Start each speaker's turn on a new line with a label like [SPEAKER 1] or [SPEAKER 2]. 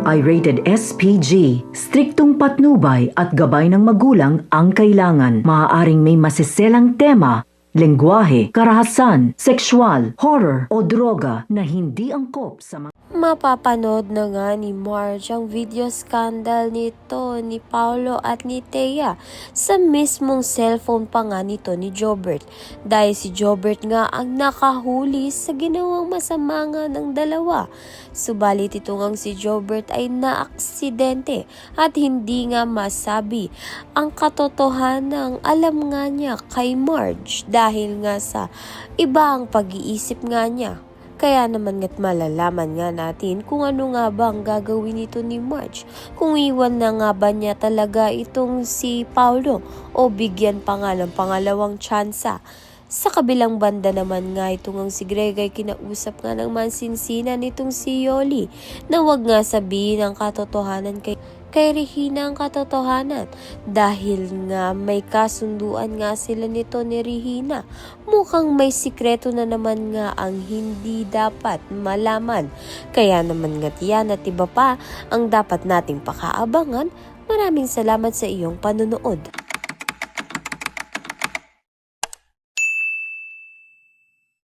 [SPEAKER 1] ito ay rated SPG. Striktong patnubay at gabay ng magulang ang kailangan. Maaaring may masiselang tema, lengguwahe, karahasan, sexual, horror o droga na hindi angkop sa mga
[SPEAKER 2] Mapapanood na nga ni Marge ang video scandal nito ni Paolo at ni Thea sa mismong cellphone pa nga nito ni Jobert. Dahil si Jobert nga ang nakahuli sa ginawang masama nga ng dalawa. Subalit ito ngang si Jobert ay naaksidente at hindi nga masabi ang katotohanan alam nga niya kay Marge dahil nga sa iba ang pag-iisip nga niya. Kaya naman nga't malalaman nga natin kung ano nga ba ang gagawin nito ni Marge. Kung iwan na nga ba niya talaga itong si Paolo o bigyan pa nga ng pangalawang tsansa. Sa kabilang banda naman nga itong si Greg ay kinausap nga ng mansinsinan nitong si Yoli na wag nga sabihin ang katotohanan kay Regina ang katotohanan dahil nga may kasunduan nga sila nito ni Regina. Mukhang may sikreto na naman nga ang hindi dapat malaman. Kaya naman nga yan at iba pa ang dapat nating pakaabangan. Maraming salamat sa iyong panonood.